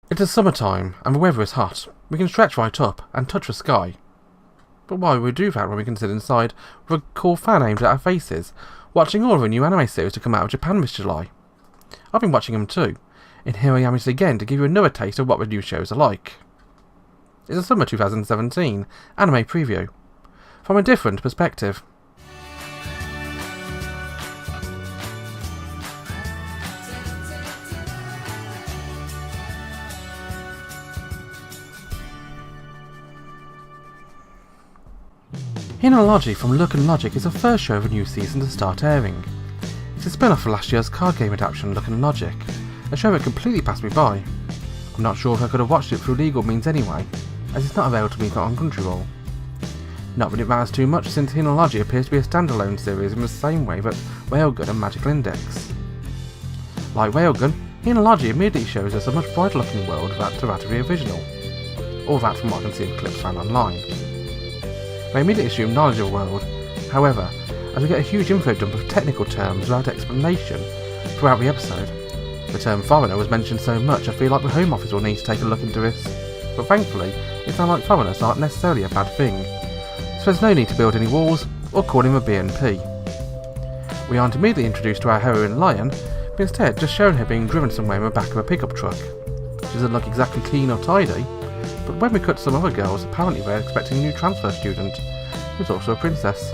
It is summertime, and the weather is hot. We can stretch right up and touch the sky. But why would we do that when we can sit inside with a cool fan aimed at our faces, watching all of the new anime series to come out of Japan this July? I've been watching them too, and here I am yet again to give you another taste of what the new shows are like. It's a summer 2017 anime preview, from a different perspective. Hynology from Look and Logic is the first show of a new season to start airing. It's a spin-off of last year's card game adaptation Look and Logic, a show that completely passed me by. I'm not sure if I could have watched it through legal means anyway, as it's not available to me on Crunchyroll. Not that it matters too much since Hynology appears to be a standalone series in the same way that Railgun and Magical Index. Like Railgun, Hynology immediately shows us a much brighter looking world to that of the original. All that from what I can see of clips found online. They immediately assume knowledge of the world, however, as we get a huge info dump of technical terms without explanation throughout the episode. The term foreigner was mentioned so much I feel like the Home Office will need to take a look into this, but thankfully it sounds like foreigners aren't necessarily a bad thing, so there's no need to build any walls or call him a BNP. We aren't immediately introduced to our heroine Lion, but instead just shown her being driven somewhere in the back of a pickup truck. She doesn't look exactly clean or tidy, but when we cut to some other girls, apparently they're expecting a new transfer student, who's also a princess.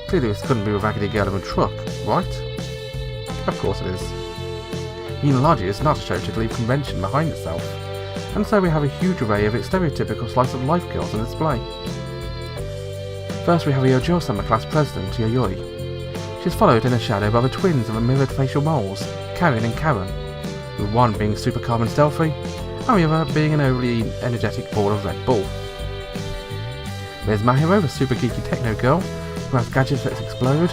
Clearly this couldn't be a raggedy girl in a truck, right? Of course it is. Hynology is not a show to leave convention behind itself, and so we have a huge array of its stereotypical slice-of-life girls on display. First we have the Ojo-sama class president, Yayoi. She's followed in a shadow by the twins of the mirrored facial moles, Karin and Karen, with one being super calm and stealthy, and the other being an overly energetic ball of Red Bull. There's Mahiro, the super geeky techno girl, who has gadgets that explode.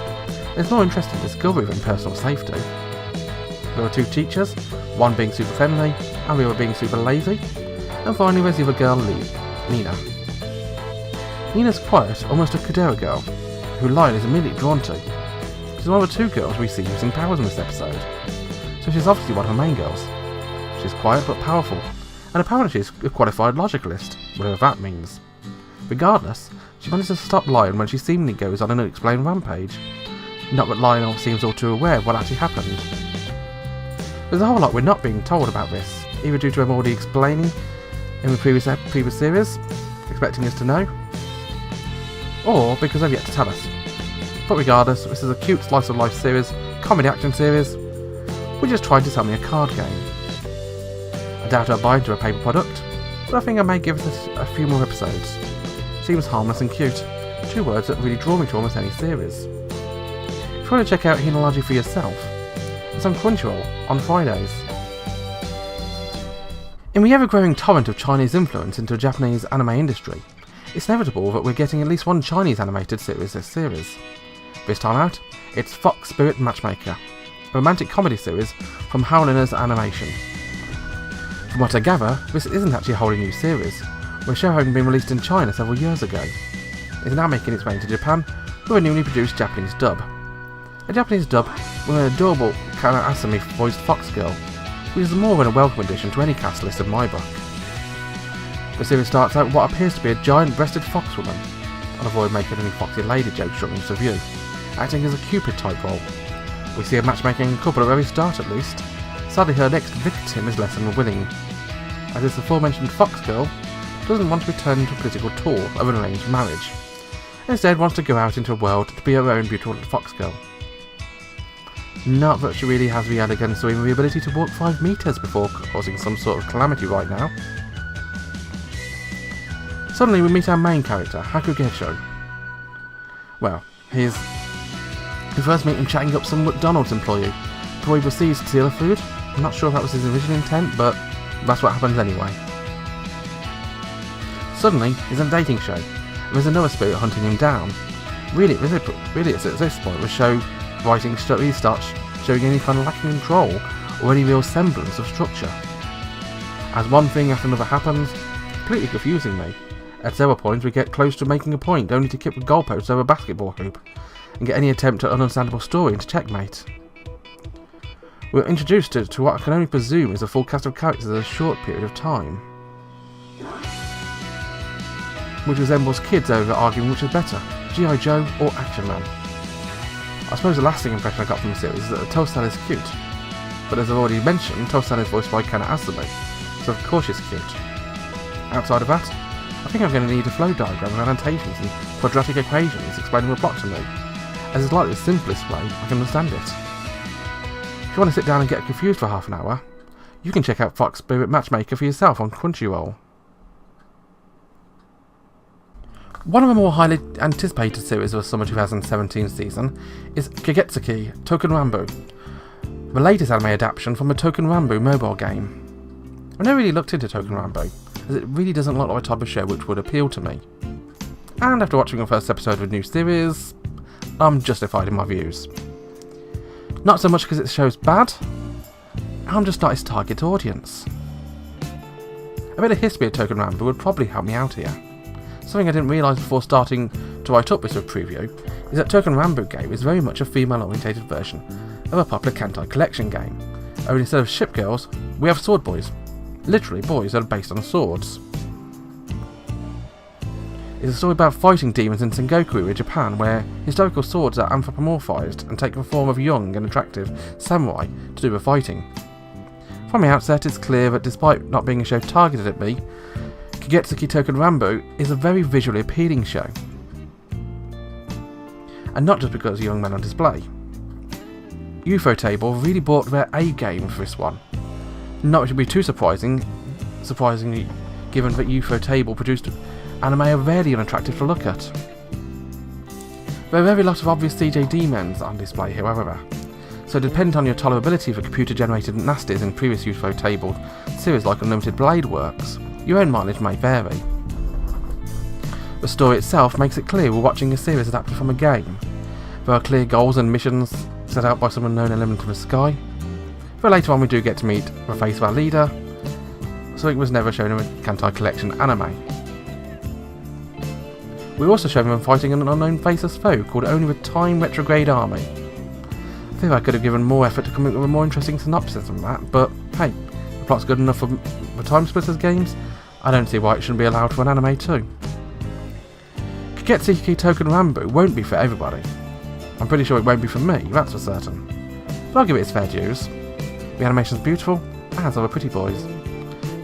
There's more interesting discovery than personal safety. There are two teachers, one being super friendly, and the other being super lazy. And finally there's the other girl, Nina. Nina's quiet, almost a Kudera girl, who Lion is immediately drawn to. She's one of the two girls we see using powers in this episode, so she's obviously one of the main girls. She's quiet but powerful, and apparently she's a qualified logicalist, whatever that means. Regardless, she manages to stop Lion when she seemingly goes on an unexplained rampage. Not that Lion seems all too aware of what actually happened. There's a whole lot we're not being told about this, either due to him already explaining in the previous series, expecting us to know, or because they've yet to tell us. But regardless, this is a cute slice of life series, comedy action series. We're just trying to sell me a card game. I doubt I'll buy into a paper product, but I think I may give this a few more episodes. Seems harmless and cute, two words that really draw me to almost any series. If you want to check out Hynology for yourself, it's on Crunchyroll on Fridays. In the ever-growing torrent of Chinese influence into the Japanese anime industry, it's inevitable that we're getting at least one Chinese animated series this series. This time out, it's Fox Spirit Matchmaker, a romantic comedy series from Howlina's Animation. From what I gather, this isn't actually a wholly new series, with the show having been released in China several years ago. It's now making its way into Japan with a newly produced Japanese dub. A Japanese dub with an adorable Kana Asami voiced fox girl, which is more than a welcome addition to any cast list in my book. The series starts out with what appears to be a giant-breasted fox woman. I'll avoid making any foxy lady jokes during this review, acting as a Cupid type role. We see a matchmaking couple at the very start at least. Sadly her next victim is less than willing, as this aforementioned fox girl doesn't want to return to a political tour of an arranged marriage, and instead wants to go out into a world to be her own beautiful fox girl. Not that she really has the elegance or even the ability to walk 5 meters before causing some sort of calamity right now. Suddenly we meet our main character, Hakugesho. Well, we first meet him chatting up some McDonald's employee before he proceeds to steal the food. I'm not sure if that was his original intent, but that's what happens anyway. Suddenly, he's on a dating show, and there's another spirit hunting him down. Really, it's at this point the show writing really starts showing any kind of lack of control or any real semblance of structure. As one thing after another happens, completely confusing me. At several points we get close to making a point, only to kick the goalposts over a basketball hoop, and get any attempt at an understandable story into checkmate. We're introduced to what I can only presume is a full cast of characters in a short period of time, which resembles kids over arguing which is better, G.I. Joe or Action Man. I suppose the lasting impression I got from the series is that the Toastell is cute, but as I've already mentioned, Toastell is voiced by Kana Asumi, so of course she's cute. Outside of that, I think I'm going to need a flow diagram with annotations and quadratic equations explaining the plot to me, as it's likely the simplest way I can understand it. If you want to sit down and get confused for half an hour, you can check out Fox Spirit Matchmaker for yourself on Crunchyroll. One of the more highly anticipated series of the summer 2017 season is Kagetsuki Touken Ranbu, the latest anime adaptation from the Touken Ranbu mobile game. I've never really looked into Touken Ranbu, as it really doesn't look like the type of show which would appeal to me. And after watching the first episode of a new series, I'm justified in my views. Not so much because the show's bad, I'm just not its target audience. A bit of history of Touken Ranbu would probably help me out here. Something I didn't realise before starting to write up this preview is that Touken Ranbu game is very much a female-orientated version of a popular Kantai collection game, only instead of ship girls, we have sword boys. Literally boys that are based on swords. It's a story about fighting demons in Sengoku in Japan, where historical swords are anthropomorphized and take the form of young and attractive samurai to do the fighting. From the outset, it's clear that despite not being a show targeted at me, Kagetsuki Touken Ranbu is a very visually appealing show. And not just because of young men on display. Ufotable really brought their A game for this one. Not which would be too surprisingly given that Ufotable produced anime are rarely unattractive to look at. There are very lot of obvious CJD men on display here, however, so depending on your tolerability for computer-generated nasties in previous Ufotable series like Unlimited Blade Works, your own mileage may vary. The story itself makes it clear we're watching a series adapted from a game. There are clear goals and missions set out by some unknown element of the sky, but later on we do get to meet the face of our leader, so it was never shown in a Kantai collection anime. We also show them fighting an unknown faceless foe called only the Time Retrograde Army. I feel I could have given more effort to come up with a more interesting synopsis than that, but hey, the plot's good enough for the Time Splitters games, I don't see why it shouldn't be allowed for an anime too. Kagetsuki Touken Ranbu won't be for everybody. I'm pretty sure it won't be for me, that's for certain. But I'll give it its fair dues. The animation's beautiful, as are the pretty boys.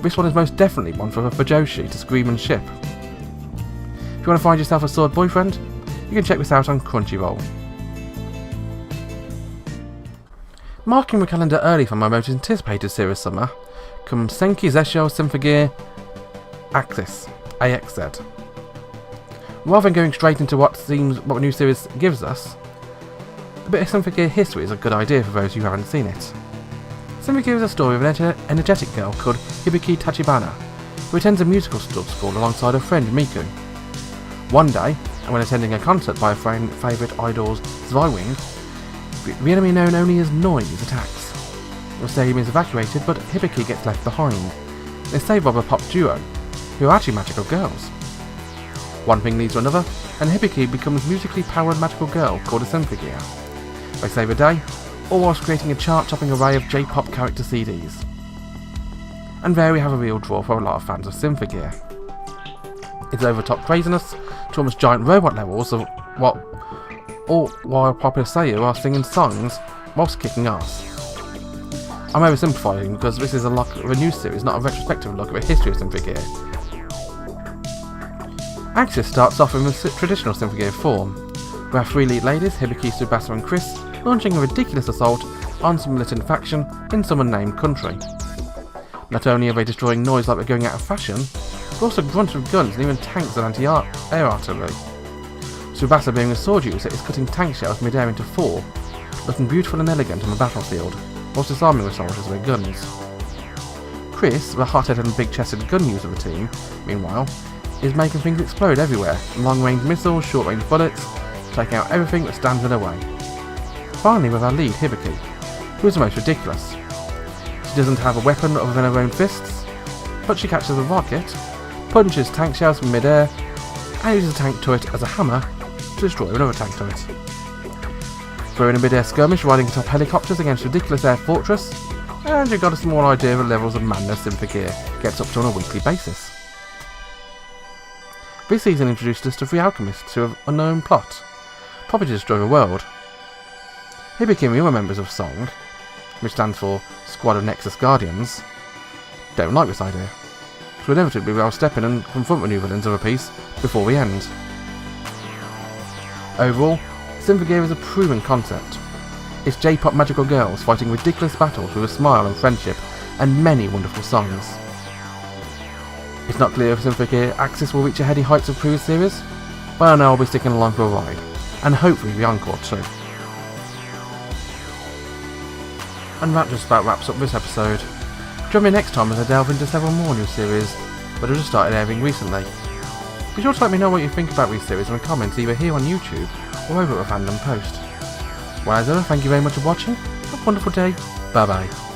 This one is most definitely one for a Fujoshi to scream and ship. If you want to find yourself a sword boyfriend, you can check this out on Crunchyroll. Marking the calendar early for my most anticipated series summer comes Senki Zesho Symphogear Axis, AXZ. Rather than going straight into what the new series gives us, a bit of Symphogear history is a good idea for those who haven't seen it. Symphogear is a story of an energetic girl called Hibiki Tachibana, who attends a musical school alongside her friend Miku. One day, when attending a concert by her favourite idol's Zweiwing, the enemy known only as Noise attacks. The stadium is evacuated, but Hibiki gets left behind. They're saved by a pop duo, who are actually magical girls. One thing leads to another, and Hibiki becomes a musically powered magical girl called a Symphogear. They save a day, all whilst creating a chart-topping array of J-pop character CDs. And there we have a real draw for a lot of fans of Symphogear. It's over-the-top craziness to almost giant robot levels of all while popular Seiyu are singing songs whilst kicking ass. I'm oversimplifying because this is a look of a new series, not a retrospective look at the history of Symphogear. Axis starts off in the traditional Symphogear form. We have three lead ladies, Hibiki, Tsubasa and Chris, launching a ridiculous assault on some militant faction in some unnamed country. Not only are they destroying Noise like they're going out of fashion, but also grunts with guns and even tanks and anti-air artillery. Tsubasa, being a sword user, is cutting tank shells mid-air into four, looking beautiful and elegant on the battlefield, whilst disarming the soldiers with their guns. Chris, the hot-headed and big-chested gun user of the team, meanwhile, is making things explode everywhere, long-range missiles, short-range bullets, taking out everything that stands in her way. Finally, with our lead, Hibiki, who is the most ridiculous. She doesn't have a weapon other than her own fists, but she catches a rocket, punches tank shells from mid-air, and uses a tank turret as a hammer to destroy another tank turret. Throw in a mid-air skirmish riding atop helicopters against ridiculous air fortress, and you've got a small idea of the levels of madness Symphogear gets up to on a weekly basis. This season introduced us to 3 alchemists who have unknown plot, probably to destroy the world. Here became the other members of SONG, which stands for Squad of Nexus Guardians, don't like this idea, so inevitably they'll step in and confront the new villains of a piece before the end. Overall, Symphogear is a proven concept. It's J-pop magical girls fighting ridiculous battles with a smile and friendship, and many wonderful songs. It's not clear if Symphogear Axis will reach the heady heights of previous series, but I know I'll be sticking along for a ride, and hopefully the encore too. And that just about wraps up this episode. Join me next time as I delve into several more new series that have just started airing recently. Be sure to let me know what you think about these series in the comments either here on YouTube or over at a fandom post. Well, as ever, thank you very much for watching, have a wonderful day, bye bye.